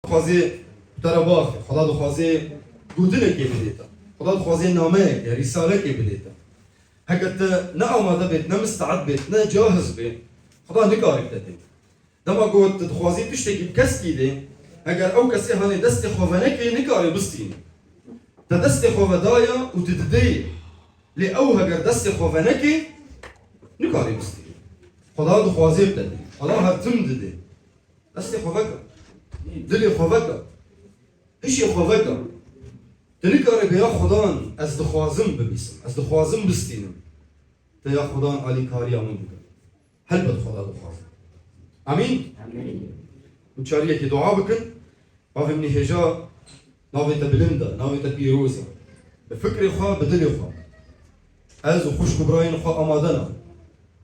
خوازی تراباخ خدا دخوازی گودنه کی بدیتا خدا دخوازی نامه کی رساله کی بدیتا هكذا نا آماده بيت نا مستعد بيت نا جاهز بيت خدا نكاري بتاتي دما قلت دخوازي تشتكي بكسكي دي اگر او كسي هاني دستي خوفانكي نكاري بستيني تا دستي خوفادايا وتددي لي او هگر دستي خوفانكي نكاري بستيني خدا دخوازي بتاتي خدا هرتم ددي دستي خوفاكا دلي خوفاكا ايشي خوفاكا تنكاري بيا خدان از دخوازم ببيسم از دخوازم بستينم تيا خدان علي كاريا من بكم هل بد خدا دخوازم امين امين وتشاريه كي دعاء بكن بافهمني هجا ناوي تبلندا ناوي تبيروزا بفكري خا بدلي خا از وخش كبراين خا امادنا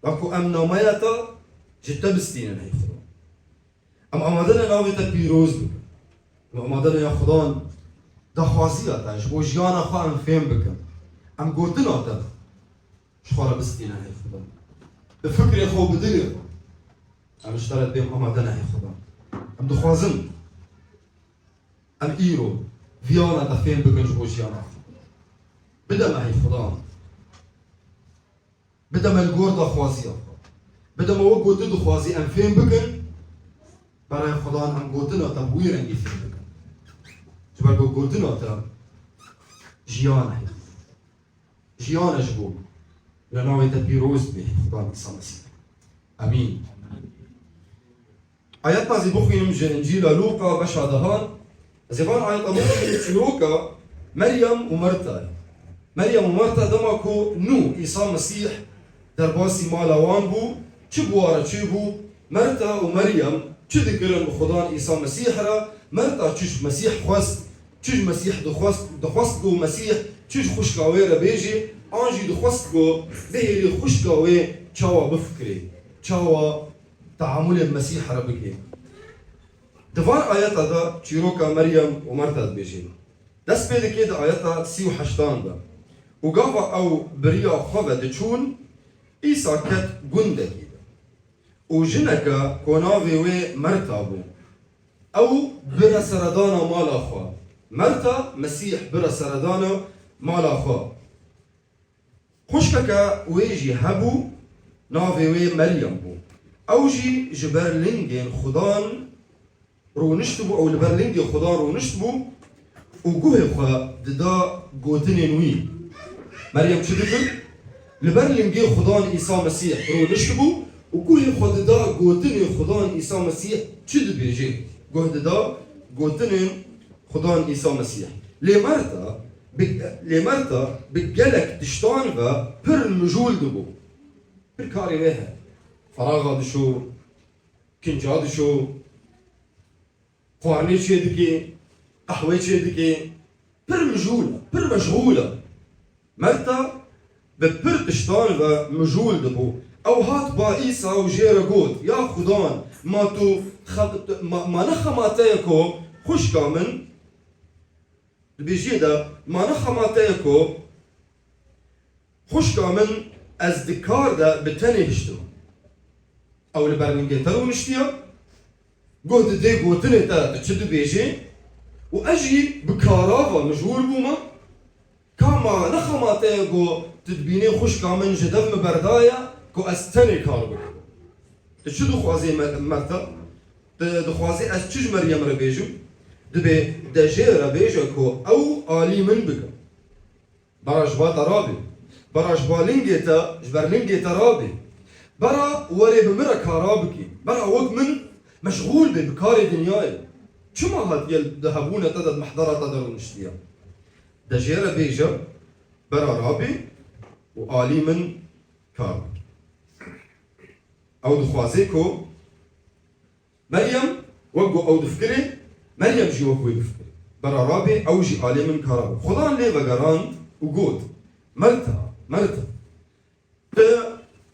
اكو امنا مايتا جتا بستينن هي خدان ام امادنا ناوي تبيروز بكن امادنا يا خدان دخوازية تاش وجيانا خا ام فهم بكم ام قوتنا تا شخورا بستينن هي خدان بفكري خا بدلي خا ام اشترت بهم امادنا هي خدان ام دخوازم ام ايرو فيانا تفهم بكن جوجيانا بدا ما هي خدان بدا ما الجور دخوازية بدا ما وقوت دخوازي ام فهم بكن براي خدان ام قوتنا تبوير انجي فهم بكن جبال قوتنا تا جيانا هي جيانا جبو لناوي تبيروز به خدان عيسى مسيح امين آياتنا زي بخوين من إنجيل لوقا بشع دهان زيبان آيات أمور تشيروكا مريم ومرتا مريم ومرتا دمكو نو عيسى مسيح درباسي مالا وانبو چبوارا چبو مرتا ومريم چه ذكرن بخدان عيسى مسيح را مرتا چش مسيح خواست چش مسيح دخواست گو مسيح چش خوشکاوی را بیجی آنجی دخواست گو بهیلی خوشکاوی چاوا بفکری چاوا تعامل المسيح ربك دفان آيات هذا تشيروكا مريم ومرتا بيجين دس بيد كده آيات سيو حشتان ده وقافا أو بريا خبا دچون إيسا كت جندة كده وجنكا كونافي وي مرتا بو أو برا سردانا مالا خوا مرتا مسيح برا سردانا مالا خوا خشككا ويجي هبو نافي وي مريم بو اوجي جبرلينجين خدان رو نشتبو او البرلينجي خدان رو نشتبو وجوه خا ددا جوتنين وي مريم شو دكن البرلينجي خدان عيسى مسيح رو نشتبو وجوه خا ددا جوتنين خدان عيسى مسيح شو بيجي جوه ددا جوتنين خدان عيسى مسيح لمرتا بجلك تشتان و بر مجول دبو بر كاري ويها فراغ دشو كنجا دشو قواني شيدكي قهوة شيدكي بر مشغولة مرتا ببر تشتان و مجول دبو او هات با عيسى وجيرا قوت يا خدان ما تو ما نخماتيكو خوش كامن بيجي دا ما نخماتيكو خوش كامن از دكار دا بتاني هشتو او لبرلينجي ترو نشتيا قهد دي قوتني تا تشد بيجي واجي بكارافا مجهول بوما كاما نخماتي قو تدبيني خوش كامن جدف مبردايا كو استني كاربك تشدو خوازي مرتا دخوازي از چج مريم ربيجو دبي دجي ربيجو كو او آلي من بك براج باتا رابي براج بالينجي تا جبرلينجي تا رابي برا وري بمرا كارابكي برا وقت من مشغول ببكاري دنياي شو ما هاد يل دهبونا تدد محضرة تدرون نشتيا دجيرة بيجا برا رابي وآلي من كاربكي او دخوازيكو مريم وقو او دفكري مريم جي وقو بفكري برا رابي او جي آلي من كاربكي خدان لي وقران وقود مرتا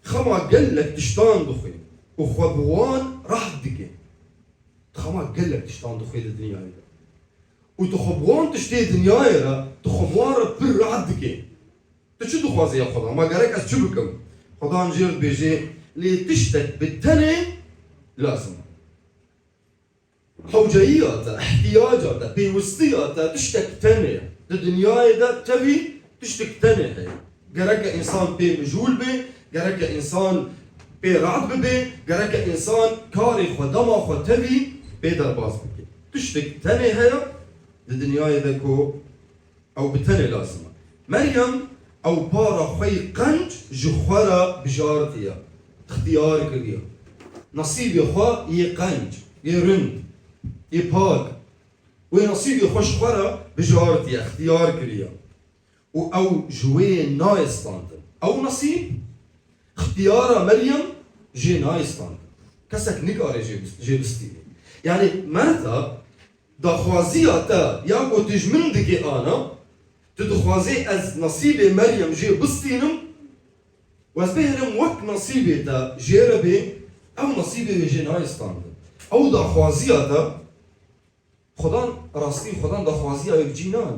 خما قال لك تشتان دخي وخبوان راح دقي خما قال لك تشتان دخي الدنيا هاي وتخبوان تشتي الدنيا هاي تخبوان بر راح دقي تشو دخوازي يا خدا ما قالك أشوفكم خدا نجير بيجي اللي تشتت بالتاني لازم حوجيات احتياجات بيوستيات تشتك تاني الدنيا دا تبي تشتك تاني هي جرك انسان بي مجهول بي جرك انسان بي رعد بي جرك انسان كاري خدما خو تبي بي درباز بي تشتك تاني هي الدنيا دا كو او بتاني لازمه مريم او بارا خوي قنج جخورا بجارتيا اختيارك دي نصيبي خوا يقنج يرند يباك ونصيبي خوش خورا بجارتي اختيار كريا او جوي نايس طانتن او نصيب اختيار مريم جي نايس طانتن كسك نقاري جي بستيني يعني مرتا دا خوازية تا ياكو تجمن دكي انا تدخوازي از نصيبي مريم جي بستينم واز بهرم وك نصيبي تا جي ربي او نصيبي جي نايس طانتن او دا خوازية تا خدان راستی خدان دخوازی یک جینان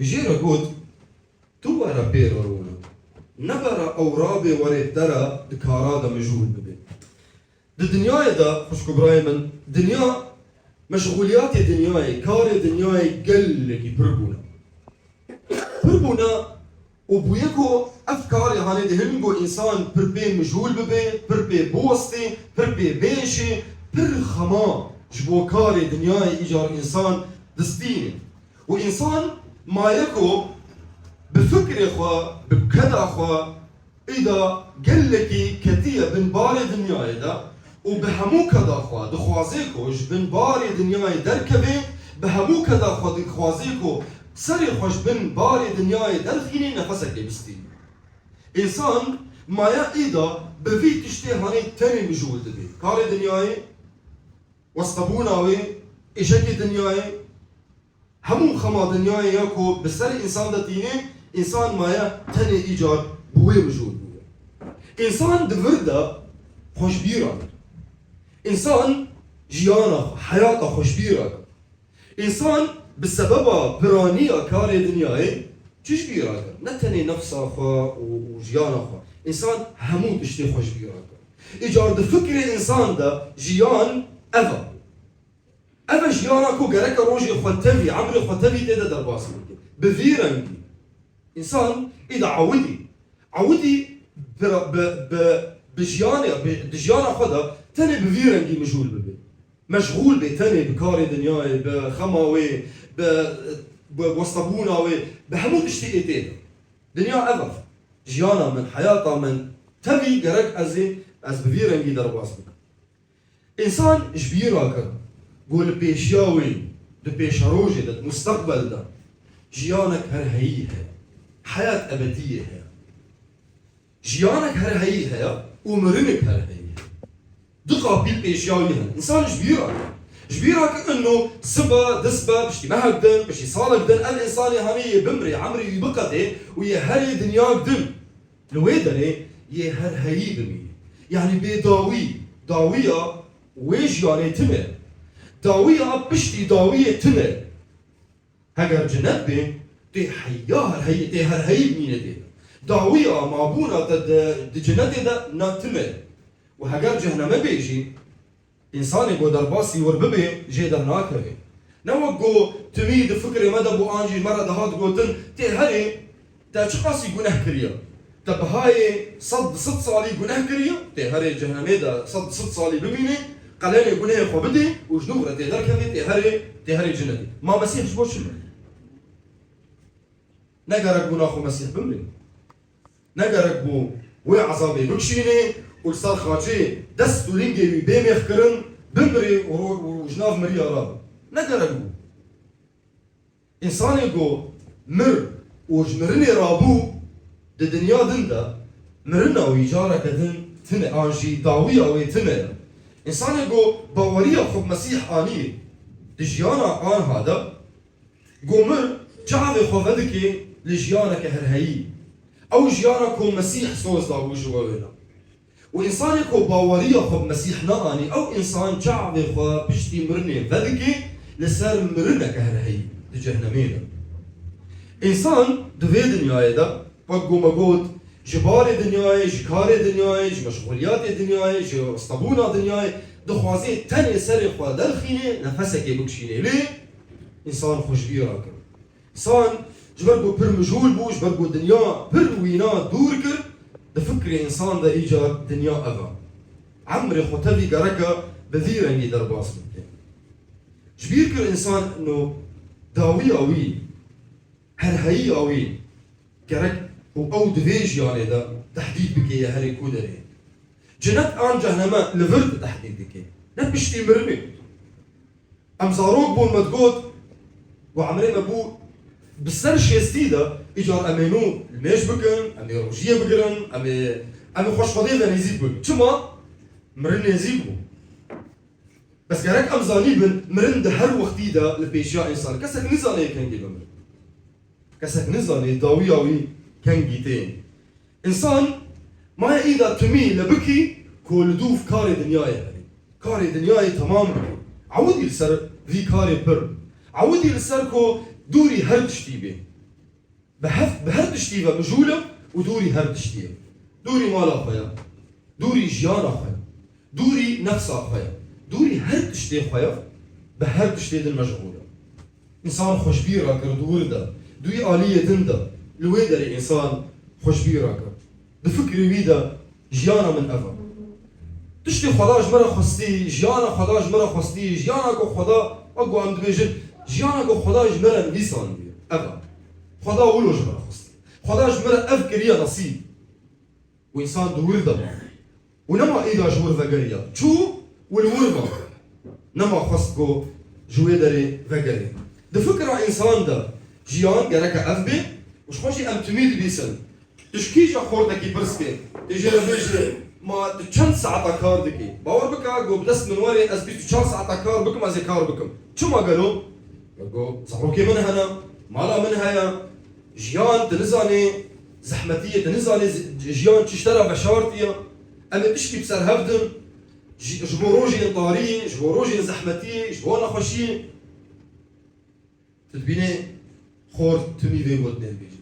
جیره گود تو برا پیر رونا نبرا اورابی ورد درا دکارا دا مجهول ببین دنیای دا خوشکو برای من دنیا مشغولیات دنیای کار دنیای گلگی پربونا و بویکو افکار هانی دهنگو انسان پر پی مجهول ببین پر پی بوستی پر پی بیشی پر خما جبو كاري دنياي إيجار إنسان دستيني وإنسان ما يكو بفكر خوا بكدا خوا إذا قلكي كتية بن باري دنياي دا وبهمو كدا خوا دخوازيكوش بن باري دنياي دركبي بهمو كدا خوا دخوازيكو سري خوش بن باري دنياي درخيني نفسك بستيني إنسان ما يأيدا بفي تشتي هاني تاني مجهول دبي كاري دنياي وسطبوناوي إشكي دنياي همو خما دنياي ياكو بسر إنسان دتيني إنسان مايا تاني إيجار بوي وجود بوي إنسان دفردا خوش بيراك إنسان جيانا حياته خوش بيراك إنسان بسبب برانية كاري دنياي چش بيراك نتاني نفسه خوا وجيانا خوا إنسان همو تشتي خوش بيراك إيجار دفكر إنسان دا جيان أفا جيانا كو جرك روجي خوتبي عمري خوتبي تيدا درباسي بفيرنجي إنسان إذا عودي بجيانا خدا تاني بفيرنجي مجهول ببي مشغول بي تاني بكاري دنياي بخماوي بوسطبوناوي بهمو تشتي تيدا دنيا أفا جيانا من حياتا من تبي جرك از بفيرنجي درباسي إنسان جبيراك قول بيشياوي ده بيشاروجي ده مستقبل ده جيانك هرهيها حياة أبدية جيانك هرهيها ومرنك هرهيها دقا بيل بيشياويها إنسان جبيراك إنه سبا دسبا بشتي مهك دن بشتي صالك دن الإنسان هاني بمري عمري يبقى ويهري دنياك دن لويدري يهرهي بمي يعني داوية ويش يعني تمر داوية بشتي داوية تمر هجر جنات بي تي حياها هي تي هي مين دي داوية معبونة د جنات ده ناتمر وهجر جهنم بيجي إنسان يقول درباسي ورببي جيدا ناكره نوقو تميد فكري مدى بو أنجي مرة دهات قوتن تي هري تا شقاسي قناه كريا طب هاي صد صالي قناه كريا تي هري جهنمي دا صد صالي بميني قالاني قناه خو بدي وجنوغرة تي دركبي تي هري جنتي ما مسيح جبوش شنو نقرك بو ناخو مسيح بمري نقرك بو وي عذابي بكشيني والصار خاجي دست ولينجي بيمي يخكرن بمري وجناف مريا راب نقرك بو إنسان يقول مر وجمرني رابو د دنيا دندا مرنا ويجارك دن تنه آنجي داوية ويتنه إنسان يقول باورية خب مسيح آني دجيانا آن هذا قومر جعبي خوفدك لجيانك هرهي أو جيانك مسيح صوص داوي جوالنا وإنسان يقول باورية خب مسيح ناني أو إنسان جعبي خو بشتي مرني فدك لسر مرنك هرهي دجهنمينا إنسان دوي دنياي دا بقو مقود جباري دنياي جكاري دنياي جمشغوليات دنياي جستبونا دنياي دخوازي تاني سري خوا درخيني نفسك يبكشيني ليه؟ إنسان خوش بيرا كر إنسان جبرقو بر مجهول بو جبرقو دنيا بر وينا دور كر دفكر إنسان دا إيجاد دنيا أغا عمري خطبي قرقا بذيرني درباس ممكن جبير كر إنسان إنه داوي أوي هرهي أوي قرق أو دفيج يعني دا تحديد بكي يا هري كودري جنات آن جهنما لفرد تحديد بكي نبشتي مرمي أم زاروك بون مدقود وعمري مبو بسر شيستيدا إجار أمينو الميش بكن أمي روجية بكرن أمي خوش فضيلة نزيد بكن شما مرن نزيد بو بس قرق أم زانيبن مرن ده هر وقتي دا لبيشيا إنسان كسك نزاني كان جيبا مرن كسك نزاني داوي أوي كان جيتين إنسان ما إذا تمي لبكي كل دوف كاري دنياي يعني كاري دنياي تمام عودي لسر ذي كاري بر عودي لسر كو دوري هرد شتيبه بهرد شتيبه مجولة ودوري هرد شتيبه دوري مال أخويا دوري جيان أخويا دوري نفس أخويا دوري هرد شتيب أخويا بهرد شتيب المجهولة إنسان خوش بيرا كر دور دا دوي آلية دندا لويدر إنسان خوش بيرا كر بفكري ويدا جيانا من أفا تشتي خداش مرا خستي جيانا خداش مرا خستي جيانا كو خدا أقو عم دبيجن جيانا كو خداش مرا نيسان بي أفا خدا ولوش مرا خستي خداش مرا أفكريا نصيب وإنسان دور دا ونما إيدا جور فقريا شو والورما نما خستكو جويدري فقري دفكرة إنسان دا جيان قرأك أفبي وش خوشي أم تميد بيسن تشكيجا خوردكي برسكي تيجي لبيجي ما چند ساعة كار دكي باور بكا قو بدست من وري از بيتو چند ساعة كار بكم از كار بكم شو ما قالوا؟ قالوا صحروكي من هنا مالا من هيا جيان تنزاني زحمتية تنزاني جيان تشترى بشارتية أما تشكي بسر هفدن جبوروجي طاري جبوروجي زحمتية جبونا خوشي تتبيني خور تمي في بود نبيجي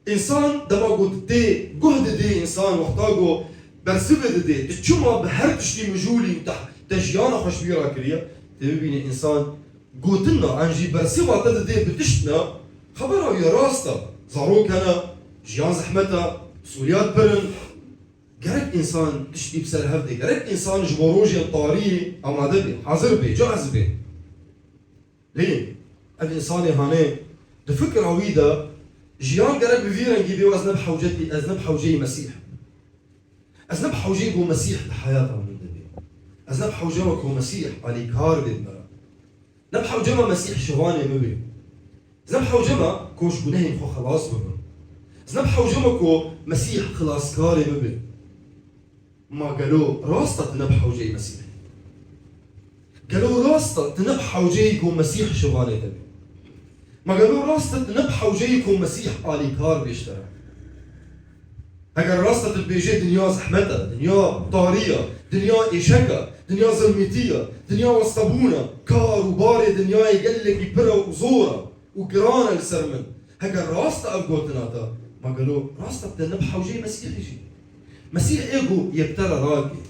إنسان دما قد دي جهد دي إنسان وقتاقو برسبة دي تشوما بهر تشتي مجولي تجيانا خوش بيرا كريا تبيني إنسان قوتنا أنجي برسبة تد دي بتشتنا خبرها يا راستا زاروك هنا جيان زحمتا سوريات برن قرق إنسان تشتي بسر هفدي قرق إنسان جبروجي الطاري أما دبي حاضر بي جاهز بي ليه؟ الإنسان هاني دفكر عويدة جيان قرق بفيرن جيبي وأزنب حوجتي أزنب حوجي مسيح أزنب حوجي بو مسيح بحياته من دبي أزنب حوجي وكو مسيح علي كار بالمرا نب حوجي مسيح شواني مبي زنب حوجي كوش جناهي خو خلاص ببن زنب حوجي كو مسيح خلاص كاري مبي ما قالوا راستا تنب حوجي مسيح قالوا راستا تنب حوجي كو مسيح شواني تبي ما قالوا راستا تنب حوجي كو مسيح علي كار بيشترى هكذا راستا تبيجي دنيا زحمتها دنيا طارية دنيا إيشكا دنيا ظلمتية دنيا وسطبونة كار وباري دنيا يقلق يبرا وزورة وقرانا لسرمن هكذا راستا أبقوتناتا ما قالوا راستا تنب حوجي مسيح يجي مسيح إيجو يبتلى راكي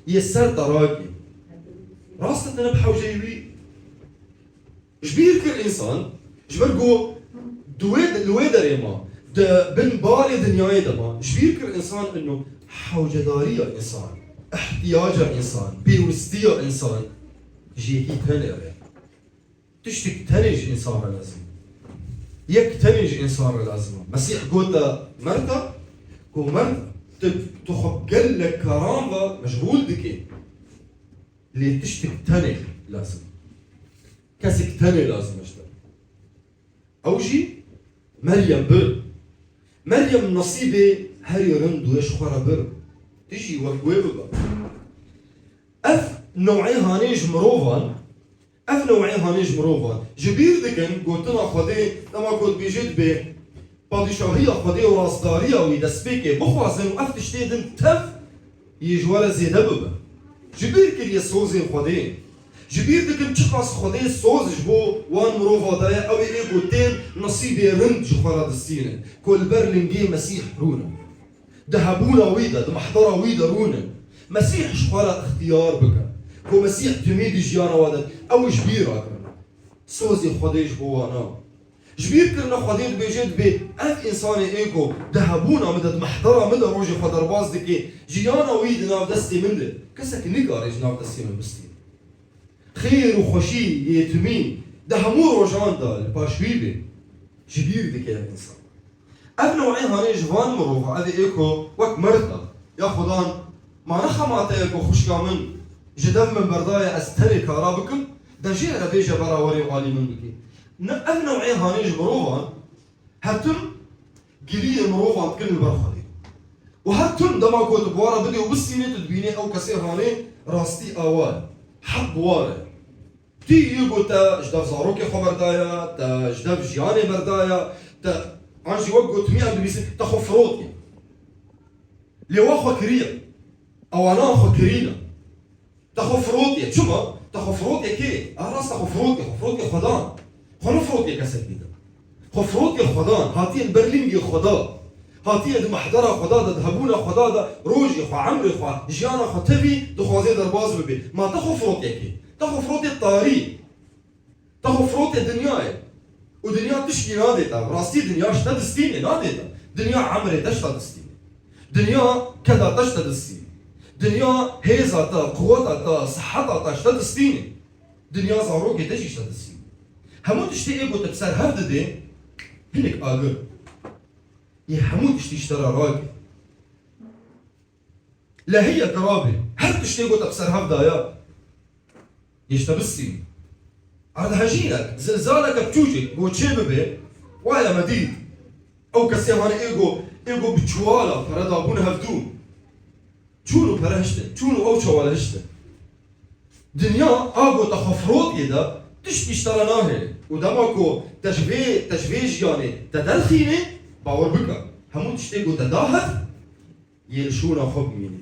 يسرت راكي راستا تنب حوجي وي جبير كل إنسان جبرقو دويدر يما ده بن باري دنياي دما جبير كل إنسان إنه حوجدارية إنسان احتياجه إنسان بيوستيه إنسان جيكي تنري تشتك تنج إنسان لازم يك تنج إنسان لازم مسيح قوتا مرتا كو مرتا تخقل لك كرامة مشغول دكي اللي تشتك تنج لازم كاسك تنج لازم اشتغل أوجي مريم بر مريم نصيبي هري رند ويش خورا بر تجي وكويبا اف نوعي هانيج مروفان اف نوعي هانيج مروفان جبير دكن قلتنا خدي لما قلت بيجيت بي بادشاهية خدي وراسدارية ويدسبيكي بخوازن واف تشتيدن تف يجوالا زيدا ببا جبير كل يسوزي خدي جبير دكن تشخص خدي سوز جبو وان مروفا دايا او ايقو تين نصيبي رند جخورا دستينة كل برلنجي مسيح رونا دهبونا ويدا دمحضرا ويدا رونا مسيح شخورا اختيار بكا كو مسيح تميد جيانا وادت او جبيرا كرنا سوزي خديش بوانا جبير كرنا خديد بيجد بي اف انساني ايكو دهبونا مدد محضرة مدد روجي خدر باز دكي جيانا ويد ناف دستي منده كسك نقارج ناف دستي من بستي خير وخشي يتمين دهمو روجان دا الباشويبي جبير دكي الانسان اف نوعي هاني جوان مروفا هذه ايكو وك مرتا يا خدان ما نخمات ايكو خشكا من جدف من بردايا استري كارابكم دا جي ربيجا برا وري وعالي من بكي اف نوعي هاني جبروفا هتم قليل مروفا تكل البرخة دي وهتم دما كنت بوارا بدي وبالسينة تدبيني او كسير هاني راستي اوال حق بوارا تي يقول تا جدف زاروكي خبر دايا تا جدف جياني بردايا تا عنجي وقت مئة بيسي تاخو فروتي لوا خو كريا او انا خو كرينا تاخو فروتي شوما تاخو فروتي كي راس تاخو فروتي خدان خو فروتي كسبيدا خو فروتي خدان هاتي برلينجي خدا هاتي المحضره خدا ذهبونا خدا روجي خو عمري خو جيانا خو تبي دخوازي درباز ببي ما تاخو فروتي كي تاخو فروتي الطاري تاخو فروتي دنياي ودنيا تشكي ناديتا راستي دنيا شتا دستيني ناديتا دنيا عمري تشتا دستيني دنيا كذا تشتا دستيني دنيا هيزاتا قوتاتا صحتاتا شتا دستيني دنيا زاروكي تشي شتا دستيني همو تشتي ايقو تبسر هفد دي هنك آقر همو تشتي اشترى راقي لا هي قرابي هل تشتي ايقو تبسر هفدايا يشتا بستيني عاد هجينك زلزالك بتوجي قو تشيببي ويا مديد او كسيهاني ايجو بتشوالا فردا بون هفدون تشونو برهشته تشونو او شوالا هشته دنيا اغو تخفروت يدا تشتي اشترناهي ودماكو تشفيج يعني تدلخيني باور بكا همون تشتيقو تداهر يلشونا خب ميني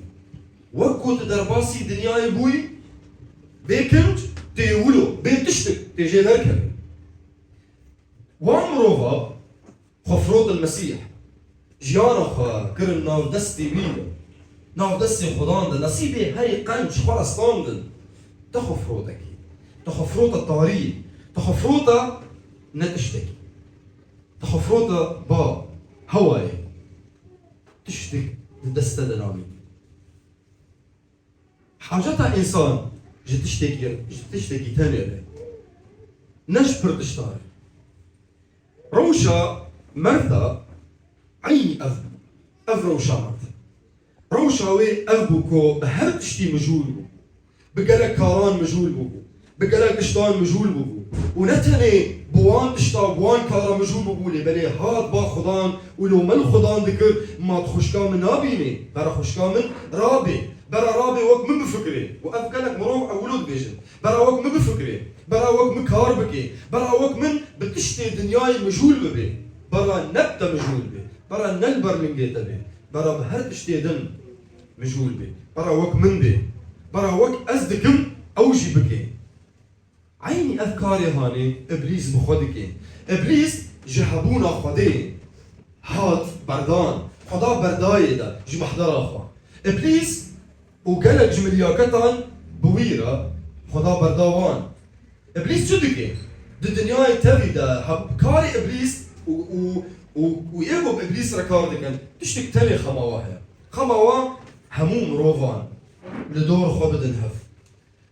وكو تدرباسي دنيا يبوي بيكنت تيولو بيتشتك تيجي ذركب وامروفا خفروت المسيح جيانا خا كرن ناو دستي بيدا ناو دستي خدان دا نصيبي هاي قنش خلصتان دا تخفروتك تخفروتا الطاري تخفروتا نتشتكي تخفروتا با هواي تشتك دستا دنامي حاجتها انسان جي تشتكي تاني نشبر تشتاري روشا مرتا عيني أف روشا مرتا روشا وي أف بوكو بهر تشتي مجهول بو بقالك كاران مجهول بو بقالك تشتان مجهول بو ونتني بوان تشتا بوان كارا مجهول بو لي بلي هاد با خدان ولو من خدان ذكر ما تخشكا من نابيني برا خشكا من رابي برا رابي وك من بفكري وافكالك مروح اولود بيجن برا وك من بفكري برا وك من كار بكي برا وك من بتشتي دنياي مجهول ببي برا نبتا مجهول بي برا نلبر من جيتا بي برا بهر تشتي دن مجهول بي برا وك من بي برا وك ازدكم اوجي بكي عيني افكاري هاني ابليس بخودكي ابليس جهبونا خدي هات بردان خدا برداي دا جي محضر اخوا ابليس وقالك جملياكتان بويرة خدا برداوان ابليس شو دكي الدنيا تبي دا كاري ابليس ويجو بابليس ركاردكن تشتك تاني خماوا هموم روفان لدور خبد الهف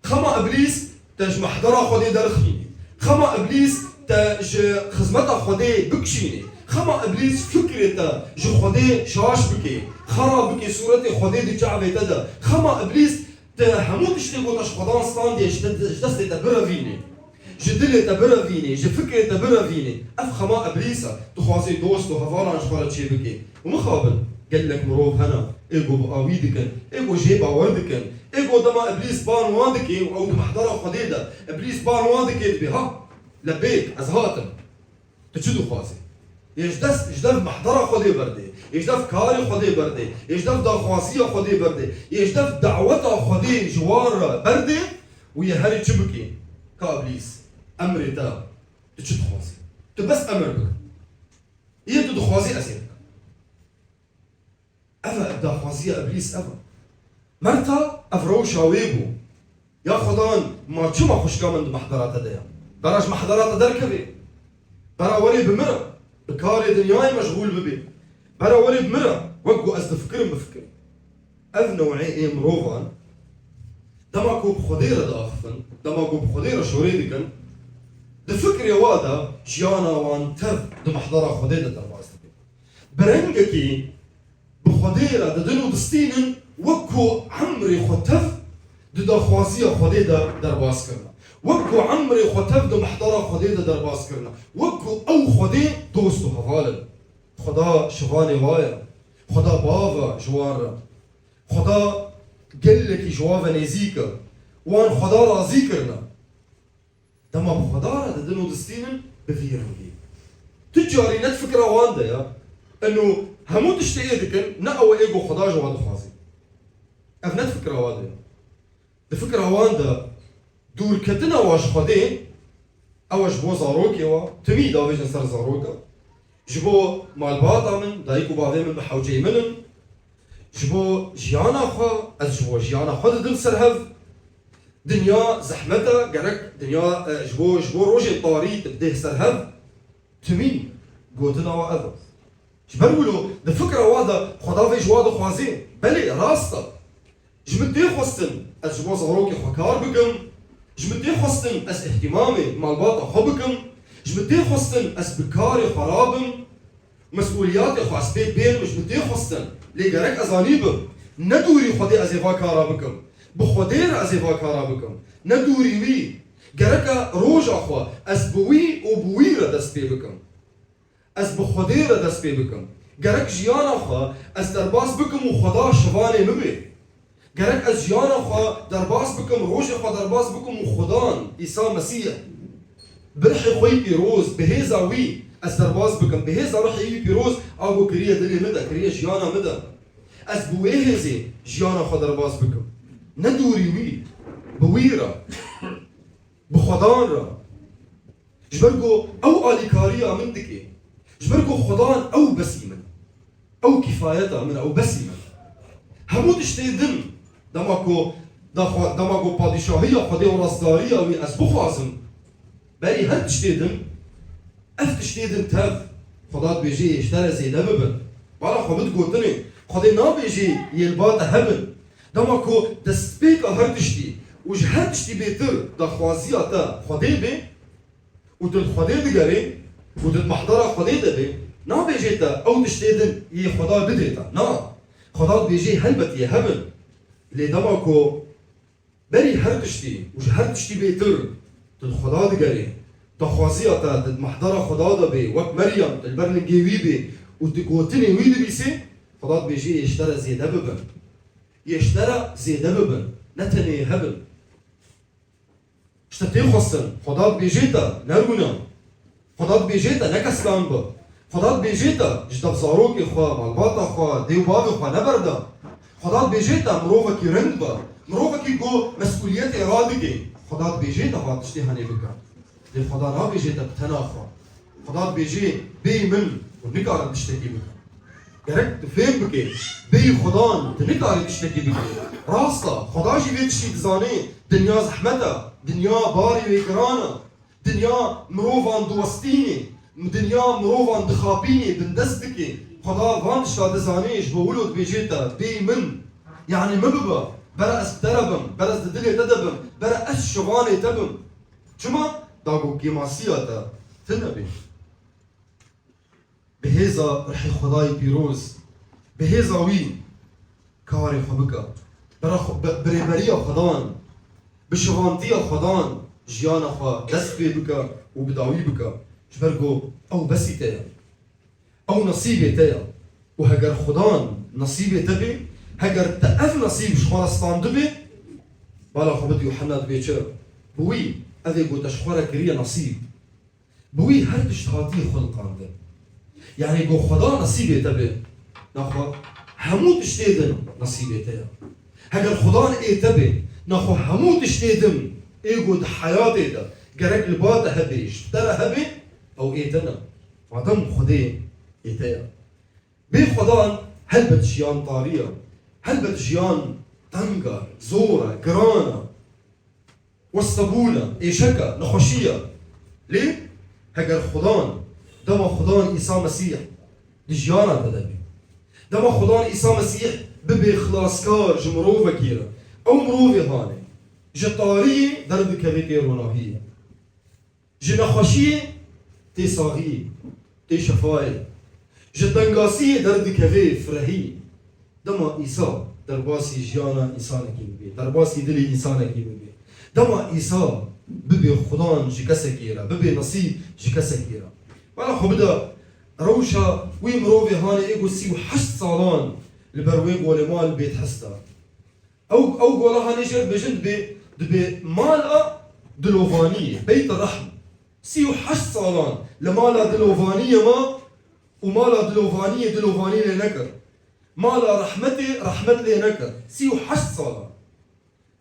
خما ابليس تج محضرة خدي درخيني خما ابليس تج خزمتا خدي بكشيني خما ابليس فكرته جو خدي شاش بكي خرا بكي صورتي خدي دي جعبه تدا خما ابليس همو تشتي قوتش خدان ستاندي جدست تبرافيني جدلي تبرافيني جفكري تبرافيني اف خما ابليسا تخوازي دوست وهفارا شخورة شي بكي ومخابل قال لك مروف هنا ايجو بقاويدكن ايجو جيبا وردكن ايجو دما ابليس بان وادكي او محضره خديده ابليس بان وادكي تبي ها لبيك ازهاتم تجدو خوازي يجدف محضره خدي بردي يجدف كاري خدي بردي يجدف داخواسيه خدي بردي يجدف دعوته خدي جوار بردي ويهري تشبكي كابليس امري تا تجد خوازي تبس امر بك يدو دخوازي اسيرك افا داخواسيه ابليس افا مرتا افروشا ويبو يا خدان ما چما خوشکا من محضرات دیا براش محضرات درکبی برا ولی بمرا بکار دنیای مشغول ببی برا ولی بمرا وقو از دفكرم بفكر اف نوعي مروفان دماكو بخديرة داخفن دماكو بخديرة شوريدكن دفكر يوادا جيانا وان تف دمحضرة خديدة درباستك برنجكي بخديرة ددنو دستينن وكو عمري خطف ددا خوازية خديدة درباس كرنا وكو عمري خطف دمحضرة خديدة درباس كرنا وكو او خدي دوستو هفالن خدا شفاني وايا خدا باوا جوارا خدا قلكي جوافا نزيكا وان خدا راضي كرنا دما بخدا ددنو دستينن بفيرنجي تجاري نتفكر واندا يا انه همو تشتيدكن نقوى ايجو خدا جواد خوازي اف نتفكر واندا الفكرة واندا دور كتنا واش خدين اواش بو زاروكي وا تمي داويج نصر زاروكا جبو مال باطا من دايكو باغي من بحوجي منن جبو جيانا خا از جبو جيانا خا دل سرهف دنيا زحمتا قرك دنيا جبو روجي طاري تبديه سرهف تمي قوتنا وأذى جبرولو الفكرة وادا خدا في جواد خوازين بلي راستا جمدي خستن از جبو زهروكي خكار بكم جمدي خستن از اهتمامي مال باطا خبكم جمدي خستن از بكاري خرابم مسؤولياتي خو از بيت بين جمدي خستن لي قرك ازانيبم ندوري خدي ازيفا كارا بكم بخدير ازيفا كارا بكم ندوري وي قرك روجا خو از بوي وبويرة دست بي بكم از بخدير دست بي بكم قرك جيانا خو از درباس بكم وخدا شفاني مبي قرك از جيانا خو درباس بكم روجا خو درباس بكم وخدان عيسى مسيح برحي خوي بيروز بهيزا وي از درباس بكم بهيزا روحي بيروز او كريه دلي مدى كريه جيانا مدى از بويهزي جيانا خو درباس بكم ندوري وي بويرة بخدان را جبركو او آليكاريا من دكي جبركو خدان او بسيمن او كفايتا من او بسيمن همو تشتيدن دماكو بادشاهية خدي ورصدارية وي از بخوازم بلي هل تشتيدن اف تشتيدن تاف خدات بيجي يشتري زيدا ببن بالا خو بتقوتني خدي نا بيجي يلباتا هبن دماكو دسبيكا هر تشتي وش هر تشتي بيتر دا خوازية تا خدي بي ودل خدي دقاري ودل محضرة خدي دبي نا بيجي تا او تشتيدن ي خدا بديتا نا خدات بيجي هلبت يهبن لي دماكو بري هر تشتي وش هر تشتي بيتر دل خدا دقاري دا خوازية تا دل محضرة خدا دبي وك مريم دل برنجي وي بي ودقوتني وي دبيسي خدات بيجي يشترى زيدا ببن يشترى زيدا ببن نتني هبن اشتتي خصن خدات بيجيتا نرغنا خدات بيجيتا نكسلان با خدات بيجيتا جدب زاروكي خوا مالباتا خوا ديوبابي خوا نبردا خدات بيجيتا مروفكي رند با مروفكي جو مسؤوليات ارادكي خدات بيجيتا خوا تشتي هني بكا لي خدا نا بيجيتا بتنا خوا خدات بيجي بي من ونكار تشتكي بكا قرك تفهم بكي بي خدان تنكار تشتكي بكي راستا خدا جي بيتشي تزاني دنيا زحمتا دنيا باري ويكرانا دنيا مروفان دوستيني دنيا مروفان دخابيني بندستكي خدا فان تشتا تزانيش بولود بيجيتا بي من يعني مببا برا استربم برا دلي تدبم برا الشغاني تبم شما داغو كيماسياتا تنبي بهذا رح خداي بيروز بهذا وي كاري خبكا بريبريا خدان بشغانتيا خدان جيانا خا دسبي بكا وبداوي بكا جبركو او بسي تايا او نصيبي تايا وهجر خدان نصيبي تبي هجر تأف نصيب شخوارستان دبي بالا خبت يوحنا دبيتشر بوي اذي قوت اشخوارا كريا نصيب بوي هر تشتهاتي خلقان ده يعني جو خدا نصيبي تبي نخو همو تشتيدن نصيبي تايا هجر خدان ايه تبي نخو همو تشتيدن ايه قد حياتي ده قرق الباطة هبي اشترى هبي او ايه تنا وعدم خدي ايه تايا بي خدان هل بتجيان طارية هل بتجيان طنقة زورة قرانة وسطبونا إيشكا نخشية ليه؟ هجر خدان دما خدان عيسى مسيح دجيانا بدبي دما خدان عيسى مسيح ببي خلاصكار جمروفا كيرا أو مروفي هاني جطاري درد كبيتي روناهية جنخشية تي صاغي تي شفاي جتنقاسية درد كبي فرهي دما عيسى درباسي جيانا إنسانة كي ببي درباسي دلي إنسانة كي ببي دما عيسى ببي خدان جكسا كيرا ببي نصيب جكسا كيرا وانا خو بدا روشا وي مروفي هاني ايقو سيو 8 صالان لبرويق ولمال بيت حسدا او قولا هاني جرب بجند بي مالا دلوفانية بيت الرحم سيو 8 صالان لمالا دلوفانية ما ومالا دلوفانية لنكر مالا رحمتي رحمت لنكر سيو 8 صالان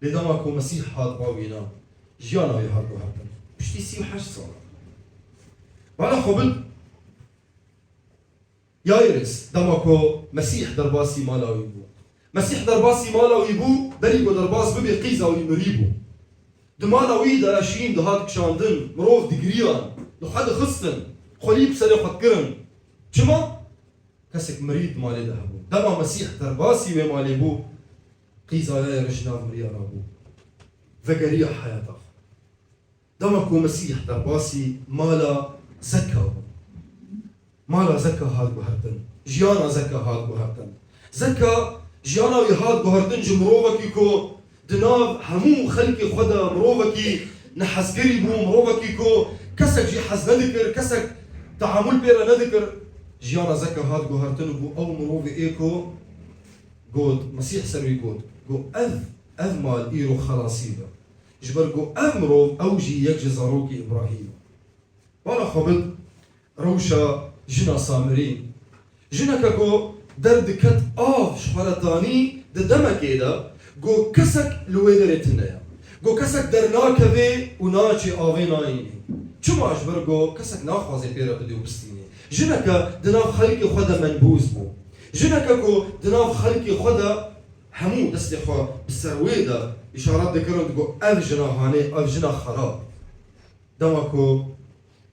لدماكو مسيح هاد باوينا جيانا ويهاركو هاتن بشتي سيو 8 صالان وانا خبل يايرس دماكو مسيح درباسي مالا ويبو مسيح درباسي مالا ويبو دريقو درباس ببي قيزا ويمريبو دمالا ويدا راشين دهات كشاندن مروف دقريان لحد خصن خليب سري خد كرن شما كسك مريد مالي دهبو دما مسيح درباسي ومالي بو قيزا لا رجنا مريا رابو فقريا حياتك دمكو مسيح درباسي مالا زكا مالا زكا هاد بهرتن جيانا زكا هاد بهرتن زكا جيانا ويهاد بهرتن جمروفكي كو دناب همو خلقي خدا مروفكي نحزقري بو مروفكي كو كسك جي حز ندكر كسك تعامل بيرا ندكر جيانا زكا هاد بهرتن بو او مروفي ايكو قود مسيح سروي قود قو اذ مال ايرو خلاصيبا جبر قو امروف اوجي يكجي زاروكي ابراهيم وانا خبط روشا جنا سامرين جنا كاكو درد كت شخرتاني دما كيدا جو كسك لويدرتنا جو كسك درنا كذي وناجي آوينايني شو ما أجبر جو كسك ناخذ بيرا بدي وبستيني جنا كا دناف خلقي خدا منبوز بو جنا كاكو دناف خلقي خدا همو دستي خو بالسرويدا إشارات ذكرت جو أف جنا هاني أف جنا خراب دمكو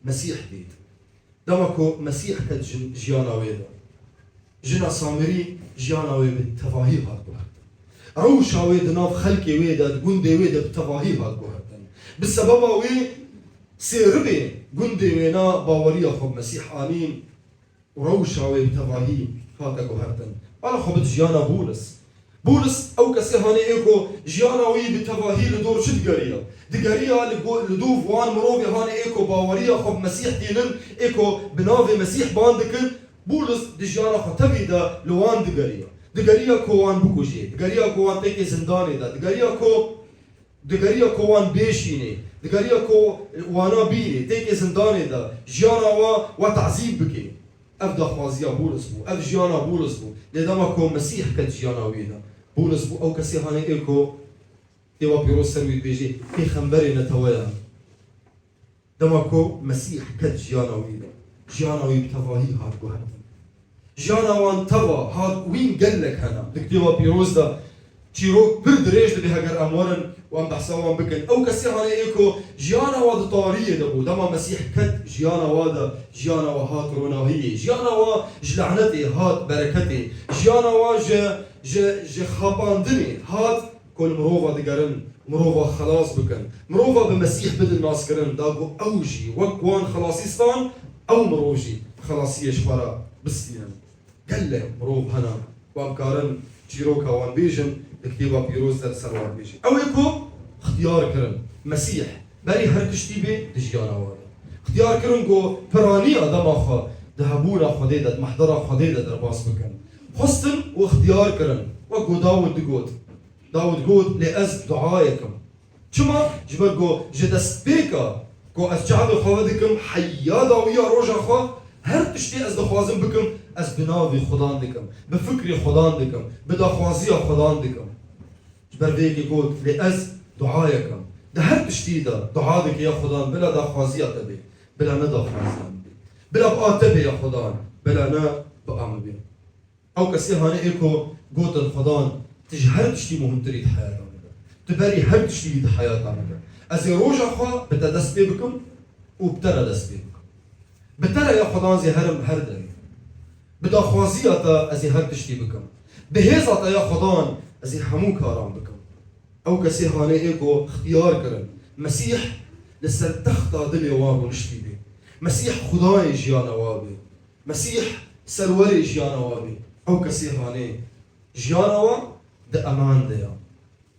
مسيح بيت دمكو مسيح كد جيانا ويدا جنا سامري جيانا ويدا بالتفاهي هاتو روشا ويدا ناف خلقي ويدا قندي ويدا بالتفاهي هاتو بالسبب وي سيربي قندي وينا باوريا خب مسيح آمين وروشا ويدا بالتفاهي هاتو هاتن أنا خبت جيانا بولس او كسي هاني ايكو جيانا وي بتفاهي لدور شد قريه دقريه لدوف وان مروفي هاني ايكو باوريه خب مسيح دينن ايكو بنافي مسيح باندكن بولس دي جيانا ختبيدا لوان دقريه كو وان بوكوجي دقريه كو وان تيكي زنداني دا دقريه كو وان بيشيني دقريه كو وانا بيني تيكي زنداني دا جيانا وتعذيب بكي افدا خوازيا بولس بو اف جيانا بولس بو لدما كو مسيح كد جيانا ويدا بولس بو او كسي هاني ايكو تيوا بيروس سروي بيجي في خنبري نتويا دما كو مسيح كد جيانا وي بتفاهي هاد بو جيانا وان توا هاد وين قال لك هنا دكتيوا بيروس دا تيروك برد ريج بهاجر امورن وام بحسوان بكن او كسي هاني ايكو جيانا واد طاريه دبو دما مسيح كد جيانا وهات روناهيه جيانا جلعنتي هات بركتي جيانا ج خاباندني هات كل مروفا دقرن مروفا خلاص بكن مروفا بمسيح بدل ناس كرن داغو اوجي وكوان خلاصيستان او مروجي خلاصيه شفرا بستيان قال له مروف هنا وام كارن جيروكا وان بيجن كتيبا بيروز در سروان بيجي او يكو اختيار كرن مسيح بري هر تشتي بي دجيانا وادا اختيار كرن جو براني ادماخا دهبونا خديدت محضرا خديدت درباس بكن حسن واختيار كرن وكو داود قود لأز دعايكم شما جبر جو جدست بيكا كو از جعب خوادكم حيادا ويا روجا خوا هر تشتي از دخوازم بكم از بناوي خدان دكم بفكري خدان دكم بدخوازيا خدان دكم جبر بيكي قود لأز دعايكم ده هر تشتي دا دعادك يا خدان بلا دخوازيا تبي بلا ندخوازيا بلا بقى تبي يا خدان بلا نا بقى مبي او كسي هاني ايكو قوت الخدان تجي هر تشتي مهم تريد حياتنا تبري هر تشتي حياتنا از روجا خوا بتا دست بی بکم و بتر دست بی بکم بتر یا خدان زی هرم هر داری بدا خوازیاتا از هر تشتی بکم بهزاتا یا خدان از همو کارام بکم او کسی هانه ایگو اختیار کرن مسیح لسر تختا دلی وابو نشتی بی مسیح خدای جیانا وابی مسیح سروری جیانا وابی او کسی هانه جیانا وا ده امان دیا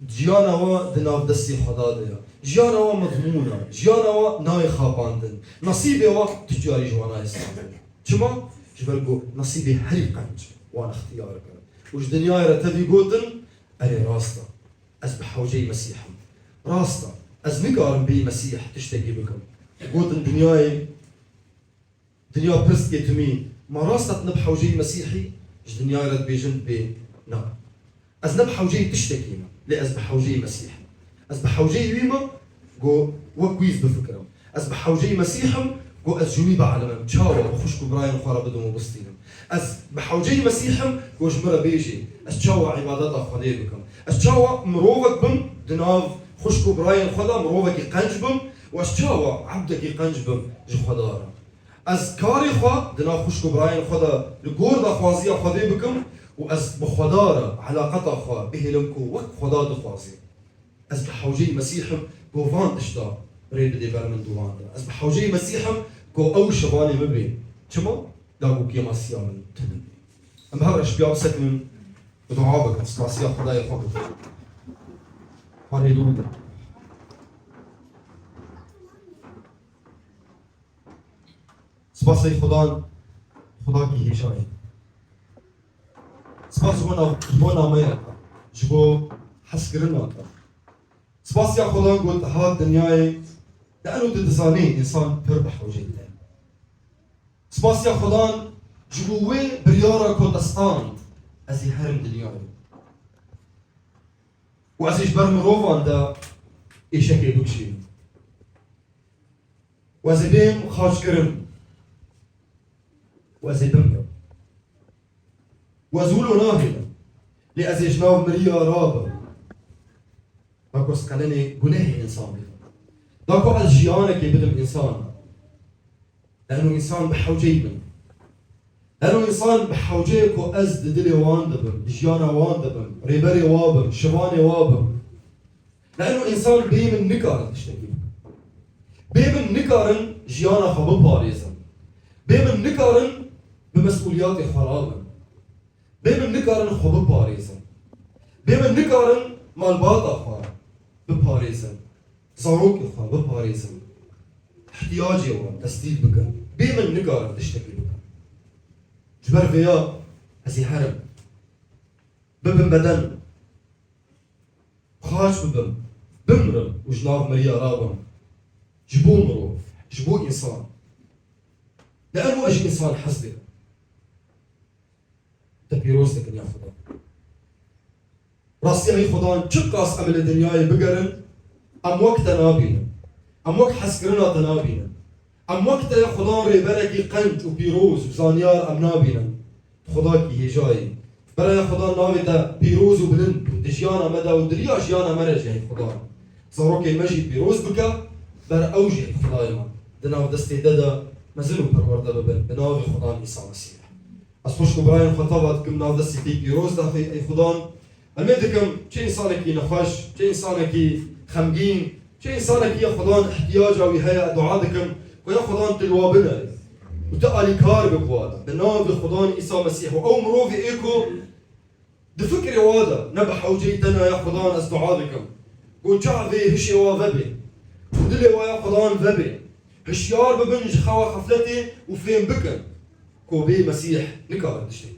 جیانا وا ده ناف دستی خدا دیا جیانا وا مضمونا جیانا وا نای خواباندن نصیب وا تجاری جوانا اسلام چما؟ جبرگو نصیبی هری قنج وانا اختیار کرن وش دنیای را تبی گوتن اری راستا از بحوجی مسیحم راستا از نگارم بی مسیح تشتگی بکم گوتن دنیا پرست گیتمی ما راستت نبحوجي مسيحي اش دنيا رد بيجند بي نا از نبحوجي تشتكينا لي از بحوجي مسيح از بحوجي ويما جو وكويز بفكرم از بحوجي مسيحم جو از جوي بعلمم تشاوا بخشكو براين خرا بدهم بسطينم از بحوجي مسيحم جو جمرة بيجي از تشاوا عبادات خدي بكم از تشاوا مروفك بم دناف خشكو براين خدا مروفك يقنجبم واش تشاوا عبدك يقنجبم جو خدارا از کاری خوا دنا خوشکو براین خدا لگور دا خوازی خدای بکم و از بخدا را علاقت خوا بهلم کو وقت خدا دخوازی از بحوجی مسیحم کو وان تشتا رید دی برمن دوان از بحوجی مسیحم کو او شبانی مبین چما لاگو کی ماسیا من تنبی ام هرش بیا سکن دعا بکن سپاسی خدای خوا بکن هانی دو سپاسی خدا کی هیچایی سپاس جبو نامه اتا جبو حس کرن اتا سپاسی خدا گوت هاد دنیای لانو تدزانی انسان پر بحوجی ده سپاسی خدا جبو وی بریارا کو دستان از هرم دنیای و ازش برمروفان دا ایشکی بکشی و از بیم خاش کرن وازدمنا وزولو ناهلا لأزيج ناف مريا رابا داكو سكاليني گناه إنسان بيفا داكو الجيانة كي بدم إنسان لأنه إنسان بحوجي من لأنه إنسان بحوجي كو أزد دلي وان دبم جيانا وان دبم ريبري وابم شباني وابم لأنه إنسان بيمن نكارن تشتكي بيمن نكارن جيانا خبو باريزن بيمن نكارن بمسؤوليات خرابا بيمن نكارن خبو باريزن بيمن نكارن مالباتا خوا بباريزن زاروك خوا بباريزن احتياجي وان تسديد بكن بيمن نكارن تشتكي بكن جبر فيا هزي هرم ببن بدن خاش ببن بمرم وجناف مريا رابم جبو مروف جبو إنسان لأنه أجي إنسان حسبك تبيروزك يا خدا راسي أي خدان تشقاس أمل الدنيا بقرن أم وقت نابين أم وقت حسكرنا تنابين أم وقت يا خدان ريبركي قنج وبيروز وزانيار أم نابين خداكي هي جاي برا يا خدان نابتا بيروز وبلند دجيانا مدى ودريا جيانا مرج يا خدان صاروكي مجي بيروز بكا برا أوجي خدايما دنا ودستي ددا مازالوا بروردا ببن بناوي خدان عيسى مسيح أصبحوا براين خطابات كم ناو دستي في بيروز دا في أي خدان المدكم شيء إنسانك نخش شيء إنسانك خمجين شيء إنسانك يا خدان احتياج أو هيا دعاتكم ويا خدان تلوابنا وتقالي كار بقوادا بناوي خدان عيسى مسيح وأو مروفي إيكو دفكري وادا نبح وجيتنا يا خدان أز دعاتكم قول شعبي هشي وابي ودلي ويا خدان ذبي هشيار ببنج خوا خفلتي وفين بكن كوبي مسيح نكارن تشتكي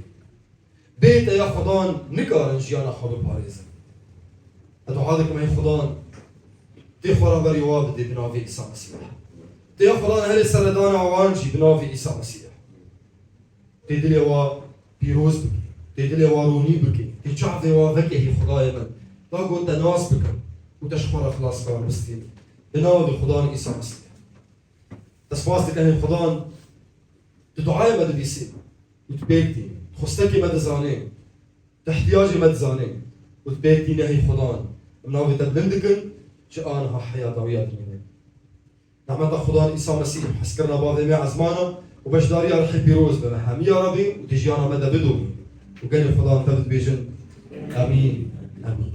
بيت يا خدان نكارن جيانا خبر باريزا أدعادكم يا خدان تي خورا بريواب دي بنافي عيسى مسيح تي يا خدان هل سردان عوانجي بنافي عيسى مسيح تي دلي وا بيروز بكي تي دلي وا روني بكي تي شعبي وا ذكي هي خدايا من تاقو تناس بكم وتشخورا خلاص كان بستين بنافي خدان عيسى مسيح تسواستك أن خدان تدعاي مدى بيسي وتبيكتي خستكي مدى زانين تحتياجي مدى زانين وتبيكتي نهي خدان مناوي تدلندكن شآنها حياة ويا دينه نعمة خدا عيسى مسيح حسكرنا بعض ما عزمانا وباش داريا رح بيروز بمحامي يا ربي وتجيانا مدى بدو وقال خدا انت بتبيجن امين امين